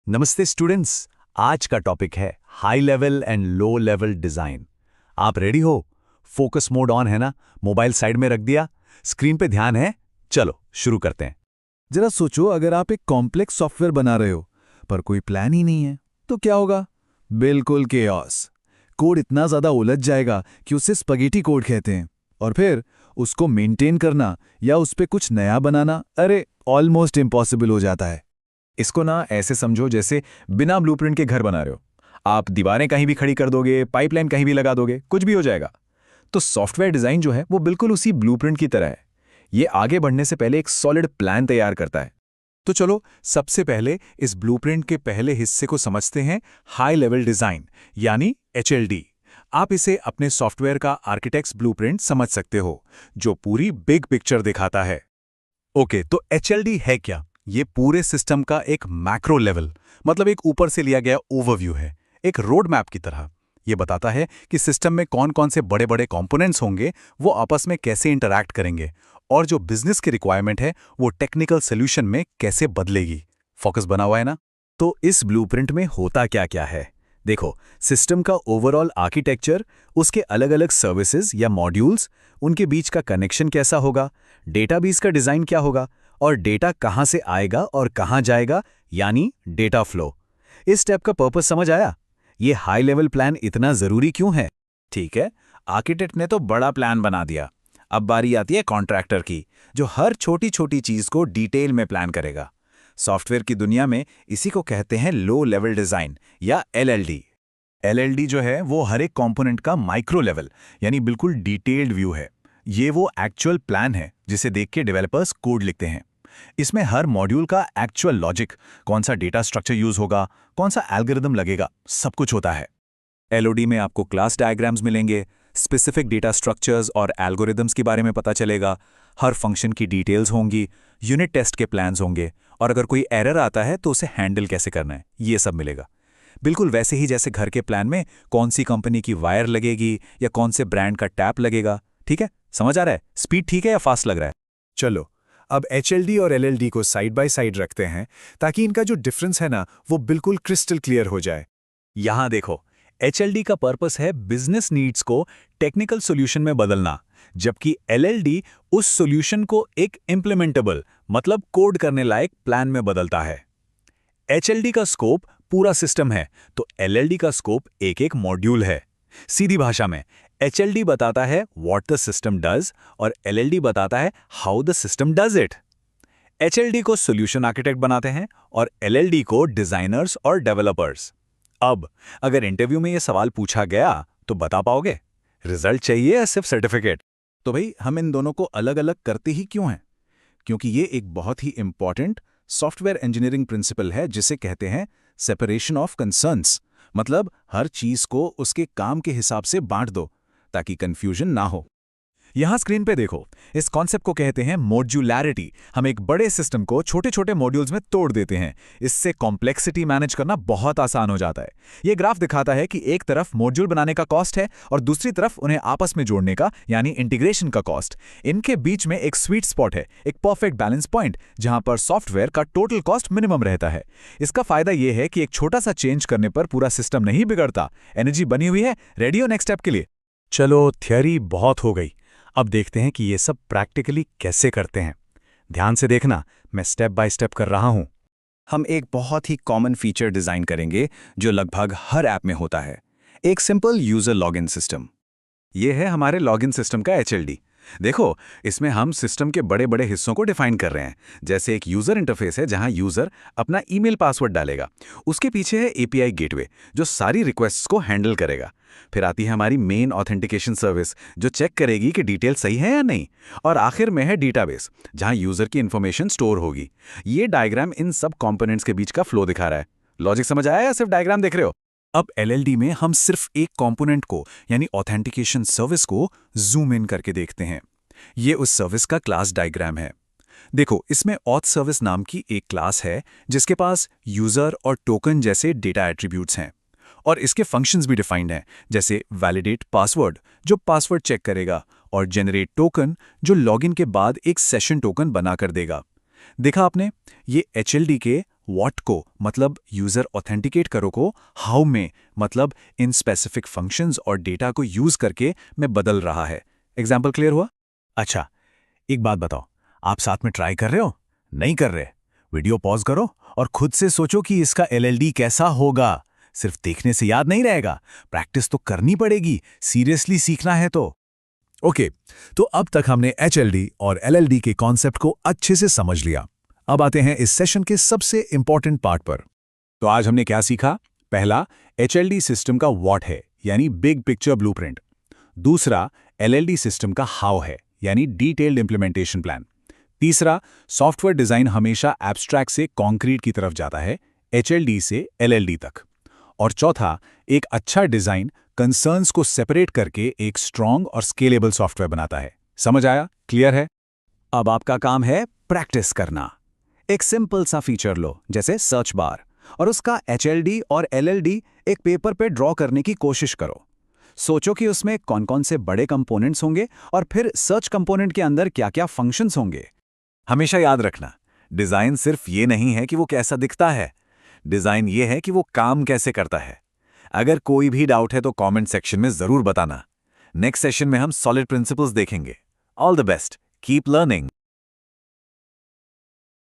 नमस्ते स्टूडेंट्स। आज का टॉपिक है high level and low level design. आप रेडी हो? फोकस मोड ऑन है ना? मोबाइल साइड में रख दिया? स्क्रीन पे ध्यान है? चलो शुरू करते हैं। जरा सोचो, अगर आप एक कॉम्प्लेक्स सॉफ्टवेयर बना रहे हो पर कोई प्लान ही नहीं है तो क्या होगा? बिल्कुल केओस। कोड इतना ज्यादा उलझ जाएगा कि उसे स्पगेटी कोड कहते हैं। और फिर उसको मेंटेन करना या उस पे कुछ नया बनाना, अरे ऑलमोस्ट इम्पॉसिबल हो जाता है। इसको ना ऐसे समझो जैसे बिना ब्लूप्रिंट के घर बना रहे हो। आप दीवारें कहीं भी खड़ी कर दोगे, पाइपलाइन कहीं भी लगा दोगे, कुछ भी हो जाएगा। तो सॉफ्टवेयर डिजाइन जो है वो बिल्कुल उसी ब्लूप्रिंट की तरह है। ये आगे बढ़ने से पहले एक सॉलिड प्लान तैयार करता है। तो चलो सबसे पहले इस ब्लूप्रिंट के पहले हिस्से को समझते हैं, हाई लेवल डिजाइन यानी एचएलडी। आप इसे अपने सॉफ्टवेयर का आर्किटेक्ट्स ब्लूप्रिंट समझ सकते हो, जो पूरी बिग पिक्चर दिखाता है। ओके, तो एचएलडी है क्या? ये पूरे सिस्टम का एक मैक्रो लेवल, मतलब एक ऊपर से लिया गया ओवरव्यू है, एक रोड मैप की तरह। ये बताता है कि सिस्टम में कौन कौन से बड़े बड़े कंपोनेंट्स होंगे, वो आपस में कैसे इंटरैक्ट करेंगे, और जो बिजनेस की रिक्वायरमेंट है वो टेक्निकल सोल्यूशन में कैसे बदलेगी। फोकस बना हुआ है ना? तो इस ब्लूप्रिंट में होता क्या क्या है? देखो, सिस्टम का ओवरऑल आर्किटेक्चर, उसके अलग अलग सर्विसेज या मॉड्यूल्स, उनके बीच का कनेक्शन कैसा होगा, डेटाबेस का डिजाइन क्या होगा, और डेटा कहाँ से आएगा और कहाँ जाएगा, यानी डेटा फ्लो। इस स्टेप का पर्पस समझ आया? ये हाई लेवल प्लान इतना जरूरी क्यों है? ठीक है, आर्किटेक्ट ने तो बड़ा प्लान बना दिया। अब बारी आती है कॉन्ट्रैक्टर की, जो हर छोटी छोटी चीज को डिटेल में प्लान करेगा। सॉफ्टवेयर की दुनिया में इसी को कहते हैं लो लेवल डिजाइन या एलएलडी। एलएलडी जो है वो हर एक कंपोनेंट का माइक्रो लेवल यानी बिल्कुल डिटेल्ड व्यू है। ये वो एक्चुअल प्लान है जिसे देख के डेवलपर्स कोड लिखते हैं। इसमें हर मॉड्यूल का एक्चुअल लॉजिक, कौन सा डेटा स्ट्रक्चर यूज होगा, कौन सा एल्गोरिदम लगेगा, सब कुछ होता है। एलओडी में आपको क्लास डायग्राम्स मिलेंगे, स्पेसिफिक डेटा स्ट्रक्चर्स और एल्गोरिदम्स के बारे में पता चलेगा, हर फंक्शन की डिटेल्स होंगी, यूनिट टेस्ट के प्लान्स होंगे, और अगर कोई एरर आता है तो उसे हैंडल कैसे करना है, ये सब मिलेगा। बिल्कुल वैसे ही जैसे घर के प्लान में कौन सी कंपनी की वायर लगेगी या कौन से ब्रांड का टैप लगेगा। ठीक है, समझ आ रहा है? स्पीड ठीक है या फास्ट लग रहा है? चलो अब एचएलडी और एलएलडी को साइड बाय साइड रखते हैं, ताकि इनका जो डिफरेंस है ना वो बिल्कुल क्रिस्टल क्लियर हो जाए। यहां देखो, एचएलडी का पर्पस है बिजनेस नीड्स को टेक्निकल सॉल्यूशन में बदलना, जबकि एलएलडी उस सॉल्यूशन को एक इम्प्लीमेंटेबल, मतलब कोड करने लायक प्लान में बदलता है। एचएलडी का स्कोप पूरा सिस्टम है, तो एलएलडी का स्कोप एक एक मॉड्यूल है। सीधी भाषा में एचएलडी बताता है व्हाट द सिस्टम डज और एलएलडी बताता है how the system does it. HLD को सॉल्यूशन आर्किटेक्ट बनाते हैं और एलएलडी को डिजाइनर्स और डेवलपर्स। अब अगर इंटरव्यू में यह सवाल पूछा गया तो बता पाओगे? रिजल्ट चाहिए या सिर्फ सर्टिफिकेट? तो भाई, हम इन दोनों को अलग अलग करते ही क्यों हैं? क्योंकि ये एक बहुत ही इंपॉर्टेंट सॉफ्टवेयर इंजीनियरिंग प्रिंसिपल है, जिसे कहते हैं सेपरेशन ऑफ कंसर्न्स। मतलब हर चीज को उसके काम के हिसाब से बांट दो, ताकि कंफ्यूजन ना हो। यहां स्क्रीन पे देखो, इस कॉन्सेप्ट को कहते हैं मॉड्यूलैरिटी। हम एक बड़े सिस्टम को छोटे छोटे मॉड्यूल्स में तोड़ देते हैं। इससे कॉम्प्लेक्सिटी मैनेज करना बहुत आसान हो जाता है। ये ग्राफ दिखाता है कि एक तरफ मॉड्यूल बनाने का कॉस्ट है और दूसरी तरफ उन्हें आपस में जोड़ने का यानी इंटीग्रेशन का कॉस्ट। इनके बीच में एक स्वीट स्पॉट है, एक परफेक्ट बैलेंस पॉइंट, जहां पर सॉफ्टवेयर का टोटल कॉस्ट मिनिमम रहता है। इसका फायदा यह है कि एक छोटा सा चेंज करने पर पूरा सिस्टम नहीं बिगड़ता। एनर्जी बनी हुई है, रेडी हो नेक्स्ट स्टेप के लिए? चलो, थियरी बहुत हो गई, अब देखते हैं कि ये सब प्रैक्टिकली कैसे करते हैं। ध्यान से देखना, मैं स्टेप बाय स्टेप कर रहा हूं। हम एक बहुत ही कॉमन फीचर डिजाइन करेंगे जो लगभग हर ऐप में होता है, एक सिंपल यूजर लॉगिन सिस्टम। ये है हमारे लॉगिन सिस्टम का एचएलडी। देखो, इसमें हम सिस्टम के बड़े बड़े हिस्सों को डिफाइन कर रहे हैं। जैसे एक यूजर इंटरफेस है जहां यूजर अपना ईमेल पासवर्ड डालेगा। उसके पीछे है एपीआई गेटवे जो सारी रिक्वेस्ट्स को हैंडल करेगा। फिर आती है हमारी मेन ऑथेंटिकेशन सर्विस जो चेक करेगी कि डिटेल सही है या नहीं। और आखिर में है डेटाबेस जहां यूजर की इंफॉर्मेशन स्टोर होगी। ये डायग्राम इन सब कंपोनेंट्स के बीच का फ्लो दिखा रहा है। लॉजिक समझ आया या सिर्फ डायग्राम देख रहे हो? अब एलएलडी में हम सिर्फ एक कंपोनेंट को यानी ऑथेंटिकेशन सर्विस को जूम इन करके देखते हैं। ये उस सर्विस का क्लास डायग्राम है। देखो, इसमें ऑथ सर्विस नाम की एक क्लास है जिसके पास यूजर और टोकन जैसे डेटा एट्रीब्यूट्स हैं, और इसके फंक्शंस भी डिफाइंड हैं, जैसे वैलिडेट पासवर्ड जो पासवर्ड चेक करेगा, और जनरेट टोकन जो लॉगिन के बाद एक सेशन टोकन बनाकर देगा। देखा आपने, ये एचएलडी के व्हाट को मतलब यूजर ऑथेंटिकेट करो को, हाउ में मतलब इन स्पेसिफिक फंक्शंस और डेटा को यूज करके मैं बदल रहा है। एग्जाम्पल क्लियर हुआ? अच्छा, एक बात बताओ, आप साथ में ट्राई कर रहे हो? नहीं कर रहे? वीडियो पॉज करो और खुद से सोचो कि इसका एलएलडी कैसा होगा। सिर्फ देखने से याद नहीं रहेगा, प्रैक्टिस तो करनी पड़ेगी, सीरियसली सीखना है तो। ओके, तो अब तक हमने एचएलडी और एलएलडी के कॉन्सेप्ट को अच्छे से समझ लिया। अब आते हैं इस सेशन के सबसे इंपॉर्टेंट पार्ट पर। तो आज हमने क्या सीखा? पहला, एचएलडी सिस्टम का व्हाट है, यानी बिग पिक्चर ब्लूप्रिंट। दूसरा, एलएलडी सिस्टम का हाउ है, यानी डिटेल्ड इंप्लीमेंटेशन प्लान। तीसरा, सॉफ्टवेयर डिजाइन हमेशा एब्स्ट्रैक्ट से कॉन्क्रीट की तरफ जाता है, एचएलडी से एलएलडी तक। और चौथा, एक अच्छा डिजाइन कंसर्न्स को सेपरेट करके एक स्ट्रॉन्ग और स्केलेबल सॉफ्टवेयर बनाता है। समझ आया? क्लियर है? अब आपका काम है प्रैक्टिस करना। एक सिंपल सा फीचर लो, जैसे सर्च बार, और उसका एचएलडी और एलएलडी एक पेपर पे ड्रॉ करने की कोशिश करो। सोचो कि उसमें कौन कौन से बड़े कंपोनेंट्स होंगे और फिर सर्च कंपोनेंट के अंदर क्या क्या फंक्शंस होंगे। हमेशा याद रखना, डिजाइन सिर्फ ये नहीं है कि वो कैसा दिखता है, डिजाइन ये है कि वो काम कैसे करता है। अगर कोई भी डाउट है तो कमेंट सेक्शन में जरूर बताना। नेक्स्ट सेशन में हम सॉलिड प्रिंसिपल्स देखेंगे। All the best, keep learning.